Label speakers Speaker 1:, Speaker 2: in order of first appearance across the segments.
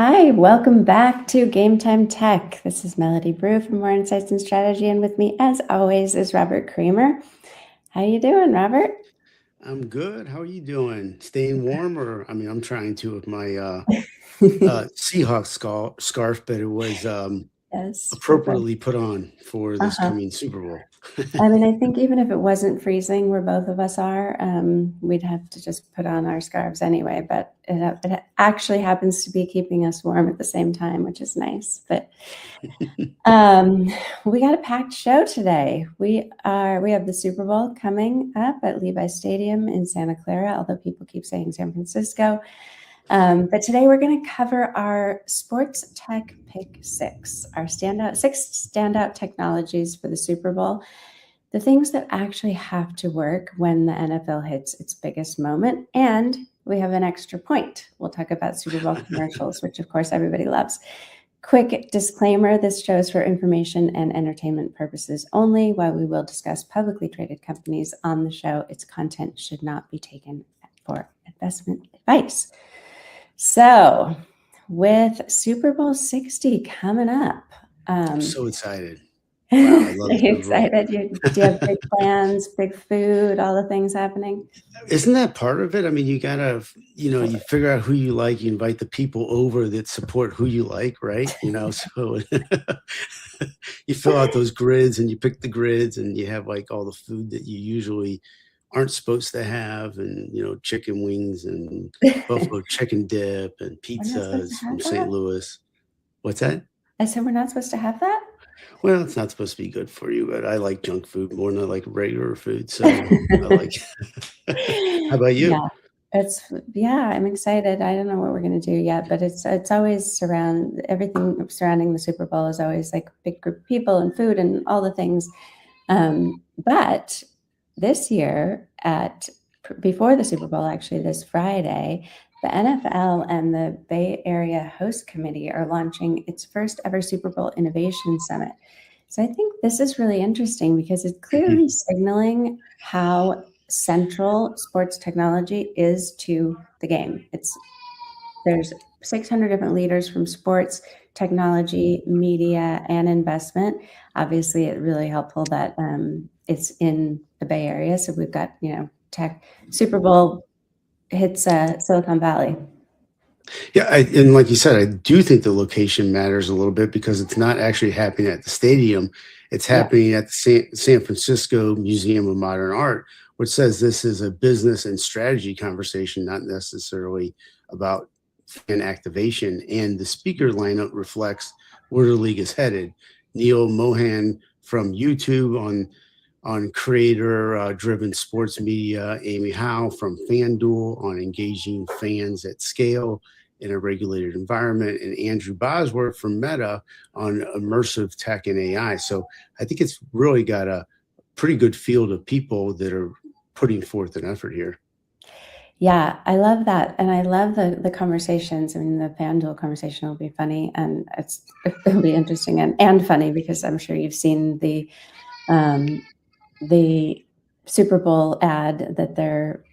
Speaker 1: Hi, welcome back to Game Time Tech. This is Melody Brue from More Insights and Strategy, and with me, as always, is Robert Kramer. How you doing, Robert?
Speaker 2: I'm good. How are you doing? Staying warm, or I'm trying to with my Seahawks scarf, but it was
Speaker 1: Yes, we're both.
Speaker 2: appropriately put on for this
Speaker 1: Uh-huh.
Speaker 2: coming Super Bowl.
Speaker 1: I mean, I think even if it wasn't freezing, where both of us are, we'd have to just put on our scarves anyway. But it actually happens to be keeping us warm at the same time, which is nice. But Um, we got a packed show today. We have the Super Bowl coming up at Levi Stadium in Santa Clara, although people keep saying San Francisco. But today we're going to cover our sports tech pick six, our six standout technologies for the Super Bowl, the things that actually have to work when the NFL hits its biggest moment. And we have an extra point. We'll talk about Super Bowl commercials, which of course everybody loves. Quick disclaimer, this show is for information and entertainment purposes only. While we will discuss publicly traded companies on the show, its content should not be taken for investment advice. So, with Super Bowl 60 coming up,
Speaker 2: I'm so excited. Wow, I love
Speaker 1: are
Speaker 2: the
Speaker 1: you
Speaker 2: Super Bowl.
Speaker 1: excited? Do you have big plans, big food, all the things happening?
Speaker 2: Isn't that part of it? I mean, you gotta, you figure out who you like, you invite the people over that support who you like, right? So you fill out those grids and you pick the grids and you have like all the food that you usually aren't supposed to have, and chicken wings and buffalo chicken dip and
Speaker 1: We're not supposed
Speaker 2: pizzas
Speaker 1: to
Speaker 2: from
Speaker 1: have
Speaker 2: St.
Speaker 1: that?
Speaker 2: Louis. What's that?
Speaker 1: I said we're not supposed to have that?
Speaker 2: Well, it's not supposed to be good for you, but I like junk food more than I like regular food. So I like. How about you?
Speaker 1: Yeah, I'm excited. I don't know what we're gonna do yet, but it's always everything surrounding the Super Bowl is always like big group of people and food and all the things. But this year before the Super Bowl, actually this Friday, the NFL and the Bay Area Host Committee are launching its first ever Super Bowl Innovation Summit. So I think this is really interesting because it's clearly signaling how central sports technology is to the game. There's 600 different leaders from sports, technology, media, and investment. Obviously, it's really helpful that it's in the Bay Area. So we've got, tech. Super Bowl hits Silicon Valley.
Speaker 2: Yeah, and like you said, I do think the location matters a little bit because it's not actually happening at the stadium. It's
Speaker 1: Yeah.
Speaker 2: happening at the San Francisco Museum of Modern Art, which says this is a business and strategy conversation, not necessarily about fan activation. And the speaker lineup reflects where the league is headed. Neil Mohan from YouTube on creator driven sports media, Amy Howe from FanDuel on engaging fans at scale in a regulated environment, and Andrew Bosworth from Meta on immersive tech and AI. So I think it's really got a pretty good field of people that are putting forth an effort here.
Speaker 1: Yeah, I love that. And I love the conversations. I mean, the FanDuel conversation will be funny and it'll be interesting and funny because I'm sure you've seen um, the Super Bowl ad that they're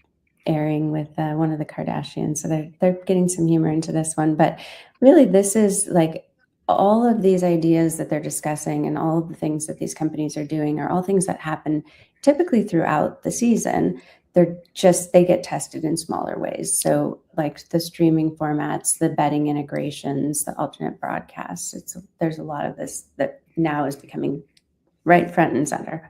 Speaker 1: airing with one of the Kardashians. So they're getting some humor into this one. But really, this is like all of these ideas that they're discussing and all of the things that these companies are doing are all things that happen typically throughout the season. They get tested in smaller ways. So like the streaming formats, the betting integrations, the alternate broadcasts. There's a lot of this that now is becoming right front and center.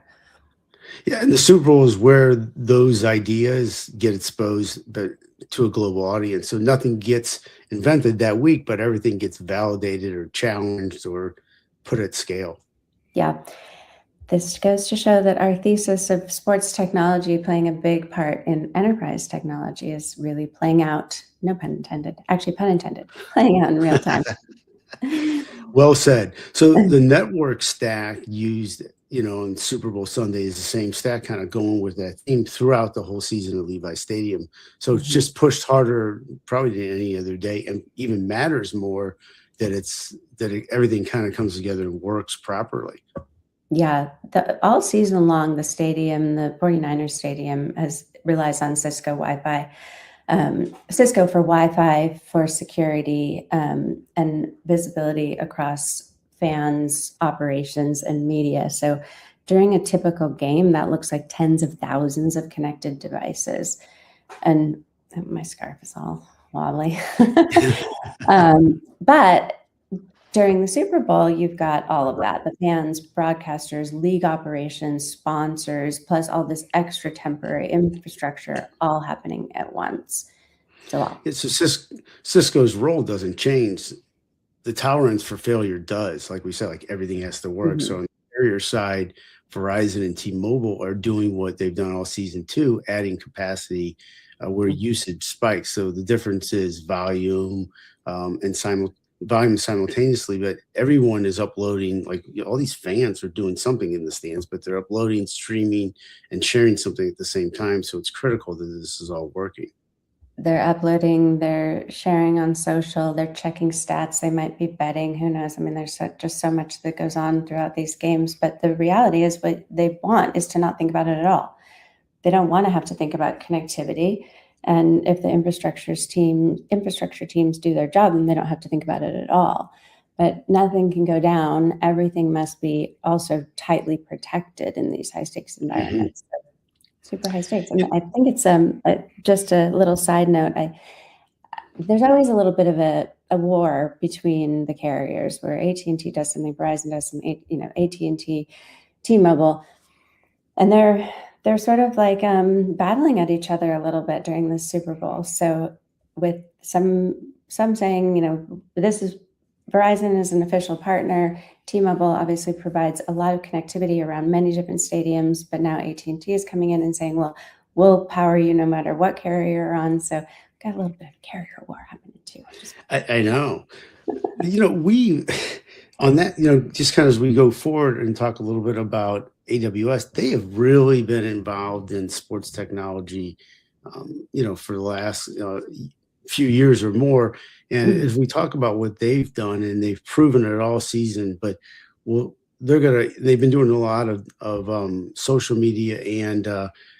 Speaker 2: Yeah, and the Super Bowl is where those ideas get exposed, but to a global audience. So nothing gets invented that week, but everything gets validated or challenged or put at scale.
Speaker 1: Yeah. This goes to show that our thesis of sports technology playing a big part in enterprise technology is really playing out, no pun intended, actually pun intended, playing out in real time.
Speaker 2: Well said. So the network stack used, on Super Bowl Sunday is the same stack, kind of going with that theme throughout the whole season at Levi Stadium. So it's just pushed harder probably than any other day, and even matters more that everything kind of comes together and works properly.
Speaker 1: Yeah, all season long, the 49ers stadium relies on Cisco Wi-Fi. Cisco for Wi-Fi, for security, and visibility across fans, operations, and media. So during a typical game, that looks like tens of thousands of connected devices. And my scarf is all wobbly. But during the Super Bowl, you've got all of that, the fans, broadcasters, league operations, sponsors, plus all this extra temporary infrastructure all happening at once. It's a lot.
Speaker 2: Cisco's role doesn't change. The tolerance for failure does. Like we said, like everything has to work. So on the carrier side, Verizon and T-Mobile are doing what they've done all season too, adding capacity where usage spikes. So the difference is volume and volume simultaneously, but everyone is uploading. Like all these fans are doing something in the stands, but they're uploading, streaming, and sharing something at the same time. So it's critical that this is all working.
Speaker 1: They're uploading, they're sharing on social, they're checking stats, they might be betting, who knows? I mean, there's just so much that goes on throughout these games, but the reality is what they want is to not think about it at all. They don't want to have to think about connectivity. And if the infrastructure teams do their job, then they don't have to think about it at all. But nothing can go down. Everything must be also tightly protected in these high stakes environments. So, super high stakes. And I think it's just a little side note. There's always a little bit of a war between the carriers where AT&T does something, Verizon does something, AT&T, T-Mobile, and they're sort of like battling at each other a little bit during the Super Bowl. So with some saying, this is Verizon is an official partner. T-Mobile obviously provides a lot of connectivity around many different stadiums, but now AT&T is coming in and saying, well, we'll power you no matter what carrier you're on. So we've got a little bit of carrier war happening too.
Speaker 2: I know. We on that, just kind of as we go forward and talk a little bit about AWS, they have really been involved in sports technology, for the last few years or more. And as we talk about what they've done, and they've proven it all season, but they've been doing a lot of social media and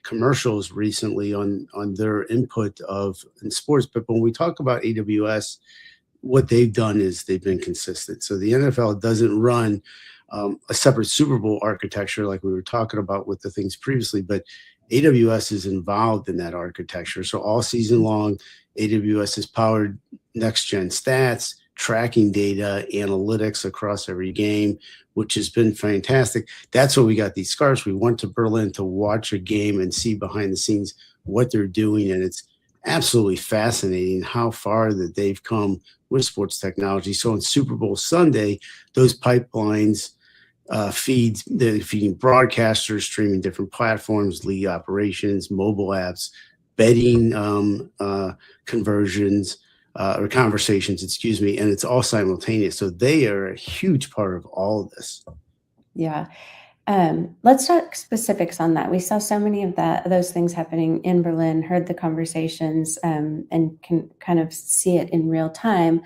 Speaker 2: commercials recently on their input in sports. But when we talk about AWS, what they've done is they've been consistent. So the NFL doesn't run a separate Super Bowl architecture like we were talking about with the things previously, but AWS is involved in that architecture. So all season long, AWS has powered next-gen stats, tracking data, analytics across every game, which has been fantastic. That's why we got these scarves. We went to Berlin to watch a game and see behind the scenes what they're doing, and it's absolutely fascinating how far that they've come with sports technology. So on Super Bowl Sunday, those pipelines they're feeding broadcasters, streaming different platforms, league operations, mobile apps, betting conversions or conversations, and it's all simultaneous. So they are a huge part of all of this.
Speaker 1: Yeah. Let's talk specifics on that. We saw so many of those things happening in Berlin, heard the conversations, and can kind of see it in real time.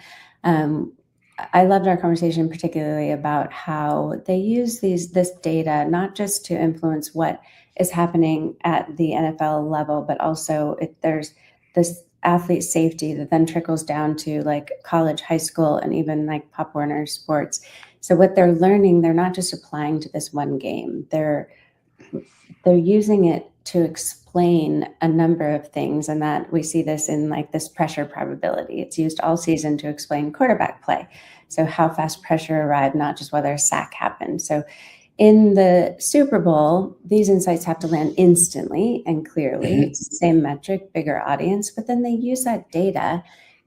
Speaker 1: I loved our conversation particularly about how they use this data not just to influence what is happening at the NFL level, but also there's this athlete safety that then trickles down to like college, high school, and even like Pop Warner sports. So what they're learning, they're not just applying to this one game. They're using it to explain a number of things, and that we see this in like this pressure probability. It's used all season to explain quarterback play. So how fast pressure arrived, not just whether a sack happened. So in the Super Bowl, these insights have to land instantly and clearly. It's the same metric, bigger audience, but then they use that data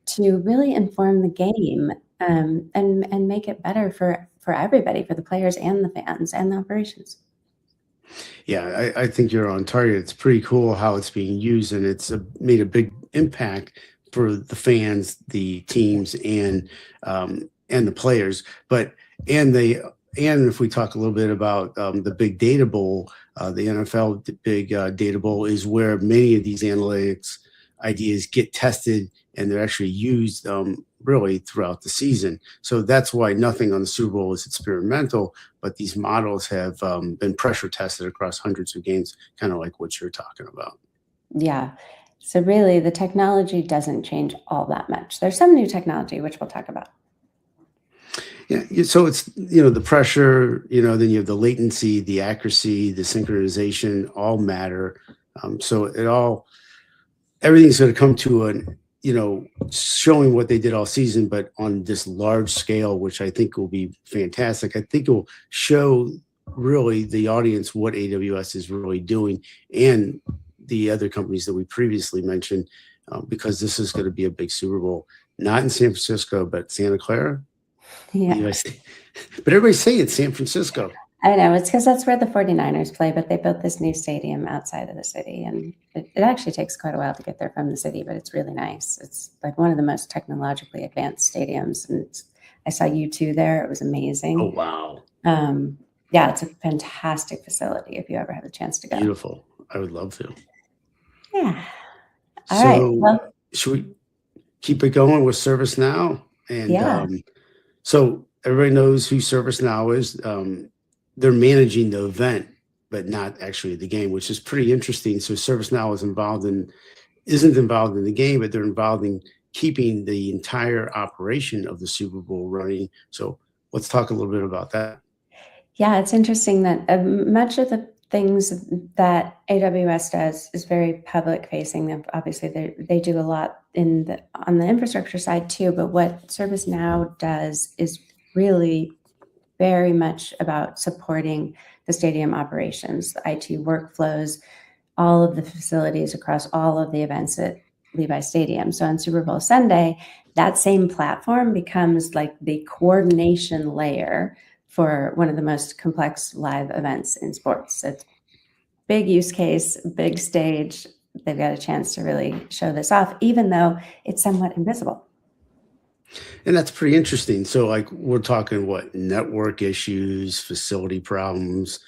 Speaker 1: to really inform the game and make it better for everybody, for the players and the fans and the operations.
Speaker 2: Yeah, I think you're on target. It's pretty cool how it's being used, and it's made a big impact for the fans, the teams, and the players. And if we talk a little bit about the Big Data Bowl, the NFL Big Data Bowl is where many of these analytics ideas get tested, and they're actually used really throughout the season. So that's why nothing on the Super Bowl is experimental, but these models have been pressure tested across hundreds of games, kind of like what you're talking about.
Speaker 1: Yeah. So really, the technology doesn't change all that much. There's some new technology, which we'll talk about.
Speaker 2: Yeah, so it's, the pressure, then you have the latency, the accuracy, the synchronization, all matter. So everything's going to come to showing what they did all season, but on this large scale, which I think will be fantastic. I think it will show really the audience what AWS is really doing, and the other companies that we previously mentioned, because this is going to be a big Super Bowl, not in San Francisco, but Santa Clara.
Speaker 1: Yeah.
Speaker 2: But everybody say it's San Francisco.
Speaker 1: I know, it's because that's where the 49ers play, but they built this new stadium outside of the city, and it actually takes quite a while to get there from the city, but it's really nice. It's like one of the most technologically advanced stadiums, and I saw U2 there. It was amazing.
Speaker 2: Oh, wow.
Speaker 1: Yeah, it's a fantastic facility if you ever have a chance to go.
Speaker 2: Beautiful. I would love to.
Speaker 1: Yeah. All right. Well,
Speaker 2: should we keep it going with ServiceNow? And
Speaker 1: yeah.
Speaker 2: So everybody knows who ServiceNow is. They're managing the event, but not actually the game, which is pretty interesting. So ServiceNow isn't involved in the game, but they're involved in keeping the entire operation of the Super Bowl running. So let's talk a little bit about that.
Speaker 1: Yeah, it's interesting that much of the things that AWS does is very public facing. Obviously, they do a lot on the infrastructure side too, but what ServiceNow does is really very much about supporting the stadium operations, the IT workflows, all of the facilities across all of the events at Levi Stadium. So on Super Bowl Sunday, that same platform becomes like the coordination layer for one of the most complex live events in sports. It's big use case, big stage. They've got a chance to really show this off, even though it's somewhat invisible.
Speaker 2: And that's pretty interesting. So like we're talking network issues, facility problems,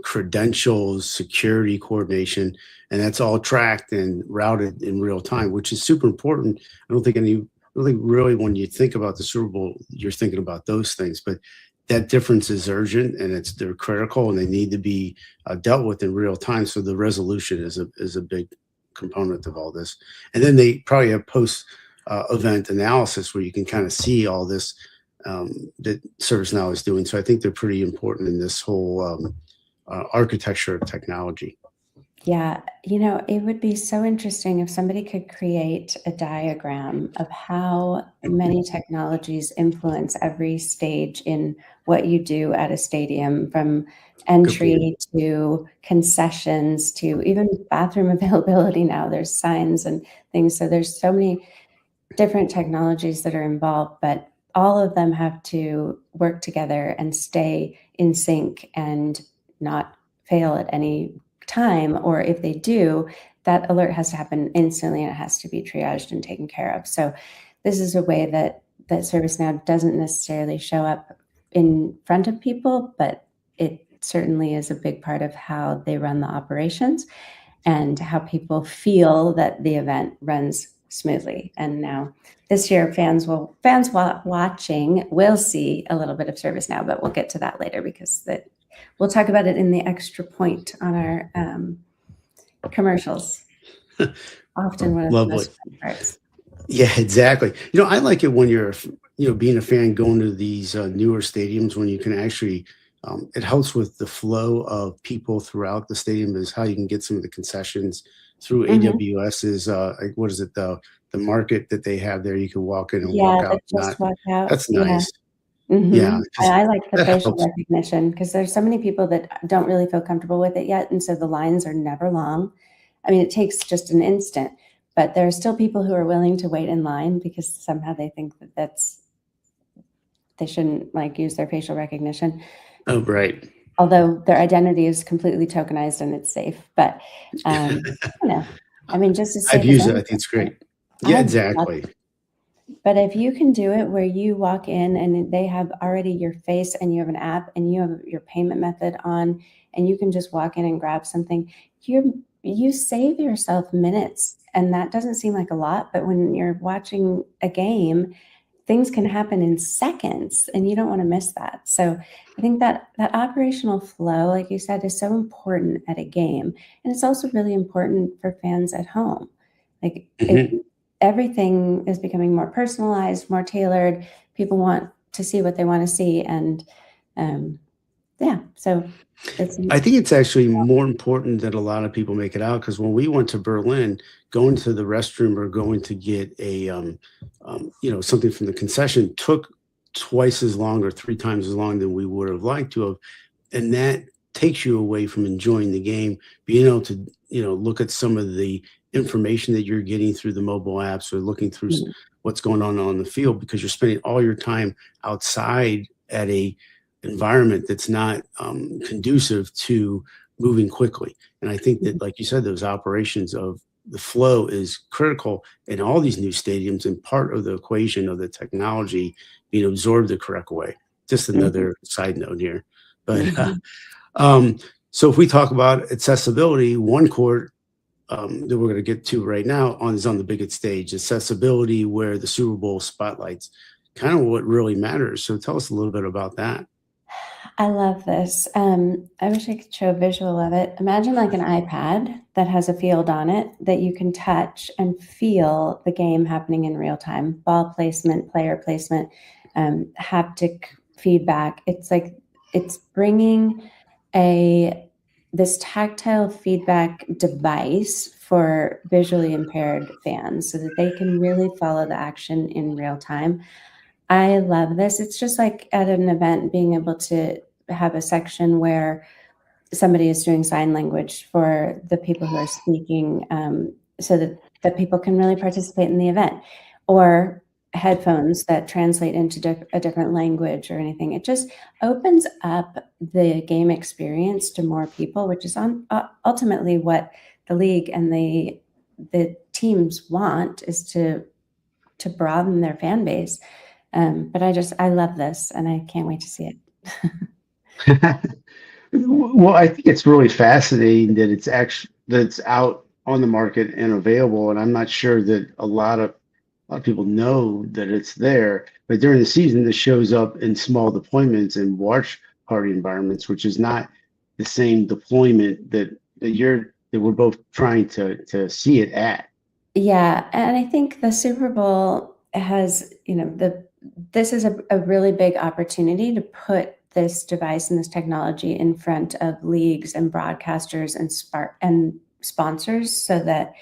Speaker 2: credentials, security coordination, and that's all tracked and routed in real time, which is super important. I don't think really when you think about the Super Bowl, you're thinking about those things, but that difference is urgent and they're critical and they need to be dealt with in real time. So the resolution is a big component of all this. And then they probably have post event analysis where you can kind of see all this that ServiceNow is doing. So I think they're pretty important in this whole architecture of technology.
Speaker 1: Yeah, it would be so interesting if somebody could create a diagram of how many technologies influence every stage in what you do at a stadium, from entry to concessions to even bathroom availability. Now there's signs and things. So there's so many different technologies that are involved, but all of them have to work together and stay in sync and not fail at any time, or if they do, that alert has to happen instantly and it has to be triaged and taken care of. So this is a way that ServiceNow doesn't necessarily show up in front of people, but it certainly is a big part of how they run the operations and how people feel that the event runs smoothly. And now this year, fans watching will see a little bit of ServiceNow, but we'll get to that later because we'll talk about it in the extra point on our commercials. Often one of the most fun parts.
Speaker 2: Yeah, exactly. I like it when you're, being a fan going to these newer stadiums when you can actually, it helps with the flow of people throughout the stadium is how you can get some of the concessions through AWS's, what is it, the market that they have there. You can walk in and walk out.
Speaker 1: Walk out.
Speaker 2: That's nice.
Speaker 1: Yeah, I like the facial recognition because there's so many people that don't really feel comfortable with it yet. And so the lines are never long. I mean, it takes just an instant, but there are still people who are willing to wait in line because somehow they think they shouldn't use their facial recognition.
Speaker 2: Oh, right.
Speaker 1: Although their identity is completely tokenized and it's safe. But, I mean, just as safe.
Speaker 2: I've used it. I think it's great. Yeah, exactly.
Speaker 1: But if you can do it where you walk in and they have already your face and you have an app and you have your payment method on and you can just walk in and grab something, you save yourself minutes. And that doesn't seem like a lot, but when you're watching a game, things can happen in seconds, and you don't want to miss that. So I think that operational flow, like you said, is so important at a game. And it's also really important for fans at home. Like everything is becoming more personalized, more tailored. People want to see what they want to see. And so
Speaker 2: I think it's actually more important that a lot of people make it out, because when we went to Berlin, going to the restroom or going to get a something from the concession took twice as long or 3 times as long than we would have liked to have, and that takes you away from enjoying the game, being able to look at some of the information that you're getting through the mobile apps, or looking through what's going on the field, because you're spending all your time outside at a environment that's not conducive to moving quickly. And I think that, like you said, those operations of the flow is critical in all these new stadiums, and part of the equation of the technology being absorbed the correct way. Just another side note here. But so if we talk about accessibility, OneCourt that we're going to get to right now is on the biggest stage. Accessibility, where the Super Bowl spotlights kind of what really matters. So tell us a little bit about that.
Speaker 1: I love this. I wish I could show a visual of it. Imagine like an iPad that has a field on it that you can touch and feel the game happening in real time. Ball placement, player placement, haptic feedback. It's like it's bringing this tactile feedback device for visually impaired fans so that they can really follow the action in real time. I love this. It's just like at an event being able to have a section where somebody is doing sign language for the people who are speaking, so that people can really participate in the event, or headphones that translate into a different language or anything. It just opens up the game experience to more people, which is ultimately what the league and the teams want, is to broaden their fan base. But I love this, and I can't wait to see it.
Speaker 2: Well, I think it's really fascinating that it's out on the market and available, and I'm not sure that a lot of people know that it's there. But during the season, this shows up in small deployments and watch party environments, which is not the same deployment that we're both trying to see it at.
Speaker 1: Yeah, and I think the Super Bowl has, this is a really big opportunity to put this device and this technology in front of leagues and broadcasters and sponsors, so that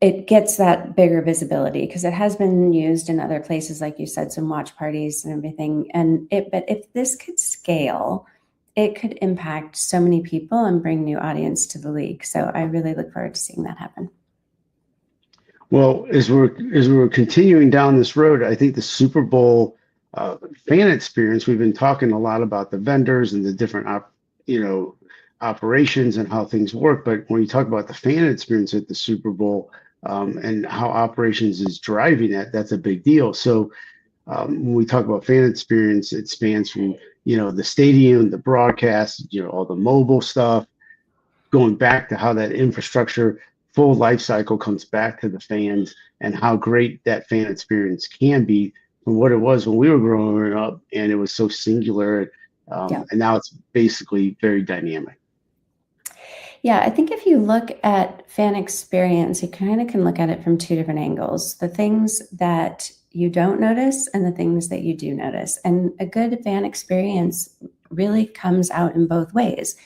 Speaker 1: it gets that bigger visibility, because it has been used in other places, like you said, some watch parties and everything. But if this could scale, it could impact so many people and bring new audience to the league. So I really look forward to seeing that happen.
Speaker 2: Well, as we're continuing down this road, I think the Super Bowl fan experience, we've been talking a lot about the vendors and the different operations and how things work. But when you talk about the fan experience at the Super Bowl, and how operations is driving that's a big deal. So when we talk about fan experience, it spans from the stadium, the broadcast, all the mobile stuff, going back to how that infrastructure full life cycle comes back to the fans, and how great that fan experience can be from what it was when we were growing up, and it was so singular, and now it's basically very dynamic.
Speaker 1: Yeah, I think if you look at fan experience, you kind of can look at it from two different angles: the things that you don't notice and the things that you do notice. And a good fan experience really comes out in both ways.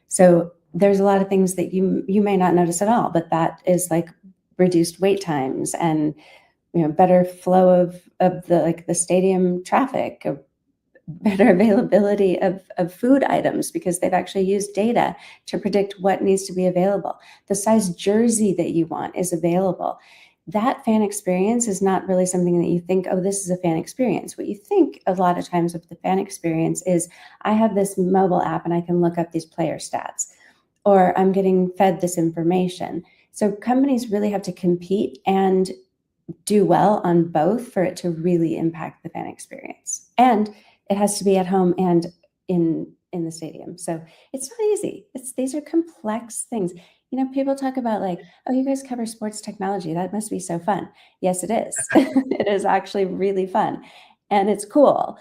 Speaker 1: So there's a lot of things that you may not notice at all, but that is like reduced wait times and better flow of the stadium traffic, better availability of food items, because they've actually used data to predict what needs to be available. The size jersey that you want is available. That fan experience is not really something that you think, oh, this is a fan experience. What you think a lot of times with the fan experience is, I have this mobile app and I can look up these player stats, or I'm getting fed this information. So companies really have to compete and do well on both for it to really impact the fan experience. And it has to be at home and in the stadium. So it's not easy. These are complex things. People talk about like, oh, you guys cover sports technology. That must be so fun. Yes, it is. It is actually really fun and it's cool.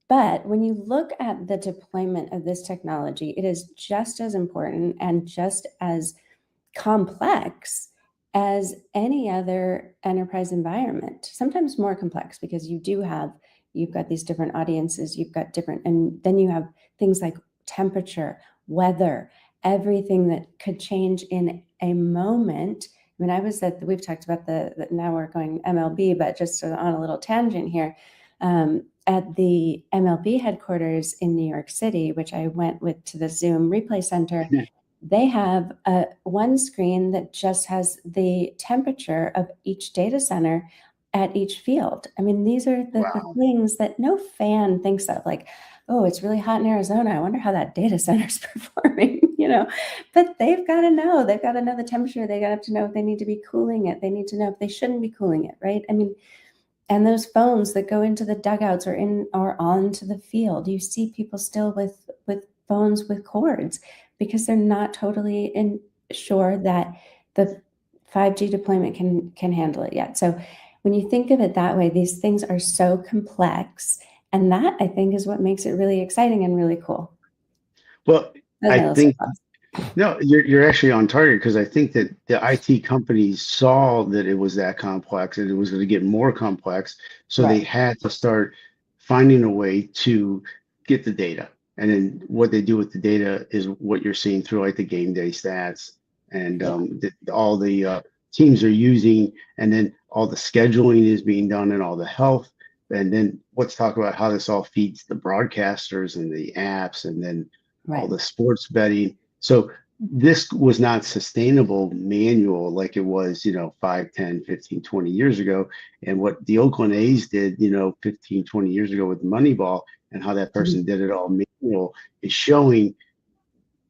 Speaker 1: But when you look at the deployment of this technology, it is just as important and just as complex as any other enterprise environment, sometimes more complex because you've got these different audiences, and then you have things like temperature, weather, everything that could change in a moment. I mean, we've talked about now we're going MLB, but just on a little tangent here, at the MLB headquarters in New York City, which I went with to the Zoom replay center, they have one screen that just has the temperature of each data center at each field. I mean, these are the things that no fan thinks of, like, oh, it's really hot in Arizona. I wonder how that data center's performing, but they've got to know the temperature. They got to know if they need to be cooling it. They need to know if they shouldn't be cooling it, right? I mean, and those phones that go into the dugouts or onto the field, you see people still with phones with cords because they're not totally sure that the 5G deployment can handle it yet. So when you think of it that way, these things are so complex, and that I think is what makes it really exciting and really cool.
Speaker 2: Well, I think no, you're actually on target, because I think that the IT companies saw that it was that complex and it was going to get more complex. So They had to start finding a way to get the data. And then what they do with the data is what you're seeing through like the game day stats and all the teams are using, and then all the scheduling is being done and all the health. And then let's talk about how this all feeds the broadcasters and the apps, and then all the sports betting. So this was not sustainable manual like it was, 5, 10, 15, 20 years ago. And what the Oakland A's did, 15, 20 years ago with Moneyball, and how that person did it all manual, is showing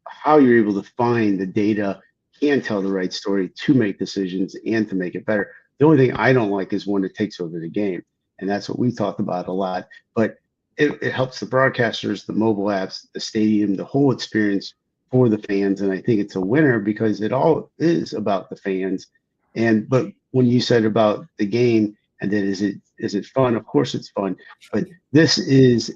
Speaker 2: how you're able to find the data, can tell the right story to make decisions and to make it better. The only thing I don't like is when it takes over the game. And that's what we talked about a lot. But it helps the broadcasters, the mobile apps, the stadium, the whole experience for the fans. And I think it's a winner because it all is about the fans. But when you said about the game and then is it fun? Of course it's fun, but this is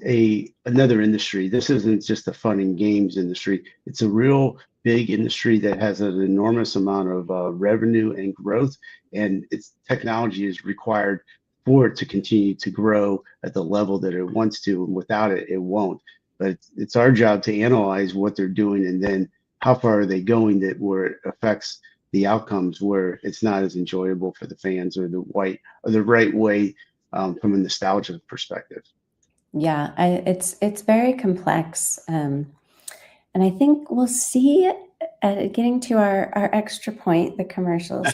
Speaker 2: another industry. This isn't just a fun and games industry. It's a real big industry that has an enormous amount of revenue and growth, and its technology is required for it to continue to grow at the level that it wants to. And without it, it won't. But it's our job to analyze what they're doing, and then how far are they going that where it affects the outcomes, where it's not as enjoyable for the fans, or the right way from a nostalgia perspective.
Speaker 1: Yeah, it's very complex, and I think we'll see. Getting to our extra point, the commercials.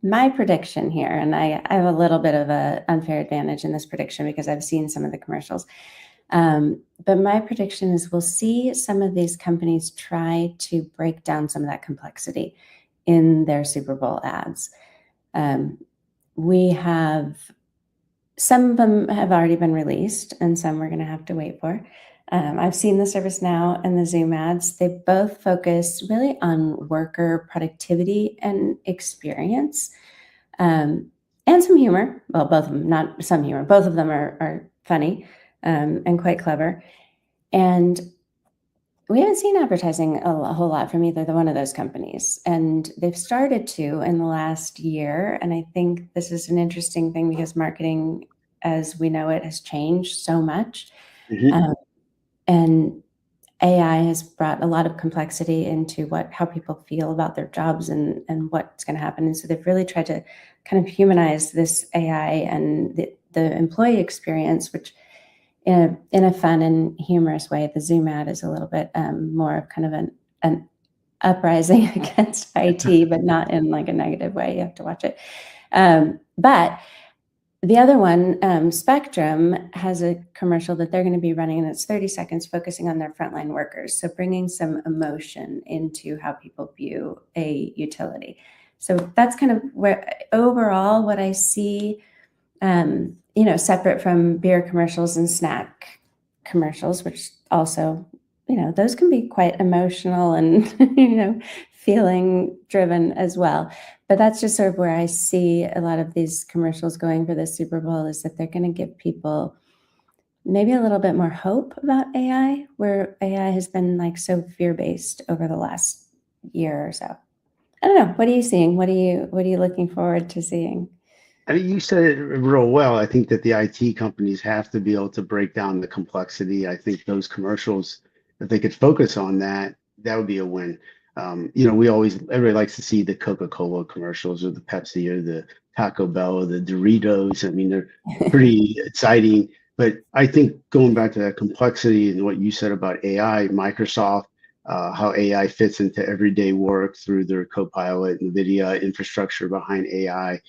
Speaker 1: My prediction here, and I have a little bit of an unfair advantage in this prediction because I've seen some of the commercials. But my prediction is we'll see some of these companies try to break down some of that complexity in their Super Bowl ads. We have some of them have already been released, and some we're going to have to wait for. I've seen the ServiceNow and the Zoom ads. They both focus really on worker productivity and experience, and some humor. Well, both of them, not some humor. Both of them are funny and quite clever. And we haven't seen advertising a whole lot from either one of those companies. And they've started to in the last year. And I think this is an interesting thing because marketing, as we know it, has changed so much. And AI has brought a lot of complexity into how people feel about their jobs and what's going to happen. And so they've really tried to kind of humanize this AI and the employee experience, which in a fun and humorous way. The Zoom ad is a little bit more of kind of an uprising against IT, but not in like a negative way. You have to watch it. But the other one, Spectrum, has a commercial that they're going to be running, and it's 30 seconds focusing on their frontline workers. So bringing some emotion into how people view a utility. So that's kind of where overall what I see, separate from beer commercials and snack commercials, which also, those can be quite emotional and, feeling driven as well. But that's just sort of where I see a lot of these commercials going for the Super Bowl, is that they're going to give people maybe a little bit more hope about AI, where AI has been like so fear-based over the last year or so. I don't know. What are you seeing? What are you looking forward to seeing?
Speaker 2: I mean, you said it real well. I think that the IT companies have to be able to break down the complexity. I think those commercials, if they could focus on that, that would be a win. Everybody likes to see the Coca-Cola commercials or the Pepsi or the Taco Bell or the Doritos. I mean, they're pretty exciting. But I think going back to that complexity and what you said about AI, Microsoft, how AI fits into everyday work through their Copilot, NVIDIA infrastructure behind AI.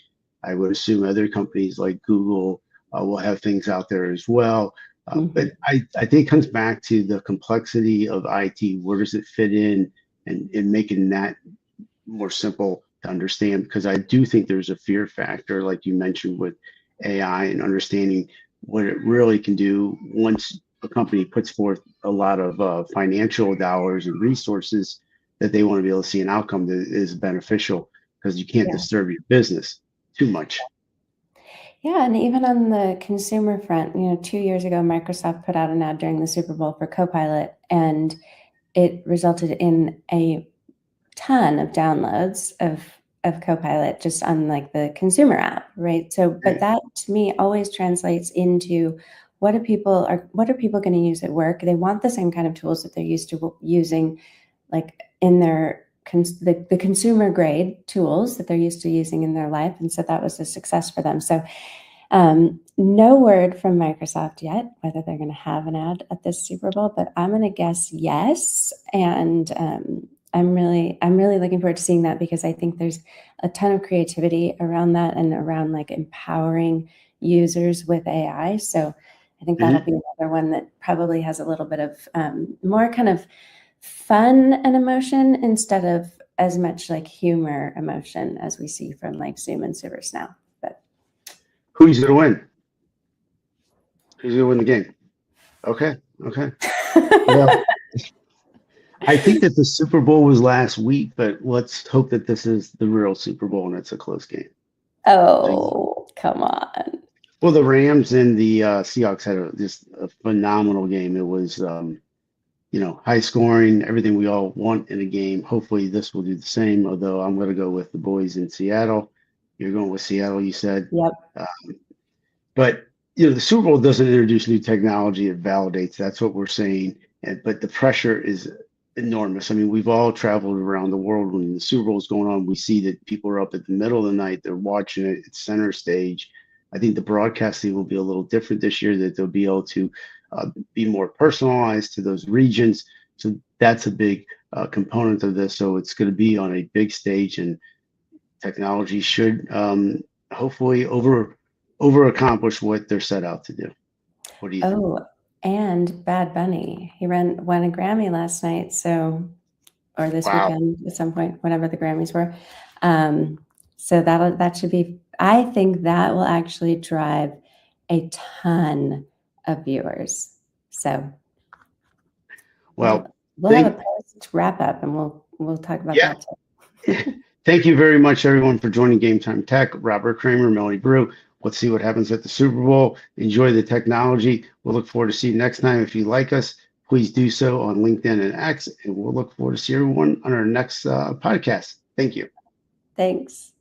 Speaker 2: I would assume other companies like Google will have things out there as well. But I think it comes back to the complexity of IT. Where does it fit in, and making that more simple to understand? Because I do think there's a fear factor, like you mentioned, with AI and understanding what it really can do once a company puts forth a lot of financial dollars and resources, that they want to be able to see an outcome that is beneficial, because you can't disturb your business too much.
Speaker 1: Yeah, and even on the consumer front, 2 years ago, Microsoft put out an ad during the Super Bowl for Copilot, and it resulted in a ton of downloads of Copilot just on like the consumer app, right? So, but that to me always translates into what are people going to use at work? They want the same kind of tools that they're used to using, like in their the consumer grade tools that they're used to using in their life. And so that was a success for them. So no word from Microsoft yet whether they're going to have an ad at this Super Bowl, but I'm going to guess yes. And I'm really looking forward to seeing that, because I think there's a ton of creativity around that and around like empowering users with AI. So I think that'll be another one that probably has a little bit of more kind of fun and emotion instead of as much like humor emotion as we see from like Zoom and ServiceNow. But
Speaker 2: who's going to win? Who's going to win the game? Okay. Well, I think that the Super Bowl was last week, but let's hope that this is the real Super Bowl and it's a close game.
Speaker 1: Oh, come on.
Speaker 2: Well, the Rams and the Seahawks had just a phenomenal game. It was, high scoring, everything we all want in a game. Hopefully this will do the same, although I'm going to go with the boys in Seattle. You're going with Seattle, you said.
Speaker 1: Yep.
Speaker 2: But, the Super Bowl doesn't introduce new technology. It validates. That's what we're saying. But the pressure is enormous. I mean, we've all traveled around the world. When the Super Bowl is going on, we see that people are up at the middle of the night. They're watching it. It's center stage. I think the broadcasting will be a little different this year, that they'll be able to be more personalized to those regions. So that's a big component of this. So it's going to be on a big stage, and technology should hopefully over accomplish what they're set out to do. What do you think?
Speaker 1: Oh, and Bad Bunny, he won a Grammy last night. So, or this weekend at some point, whenever the Grammys were. So that should be, I think that will actually drive a ton of viewers. So we'll have a post wrap up, and we'll talk about that too.
Speaker 2: Thank you very much, everyone, for joining Game Time Tech. Robert Kramer, Melanie Brue. Let's see what happens at the Super Bowl. Enjoy the technology. We'll look forward to seeing you next time. If you like us, please do so on LinkedIn and X, and we'll look forward to seeing everyone on our next podcast. Thank you.
Speaker 1: Thanks.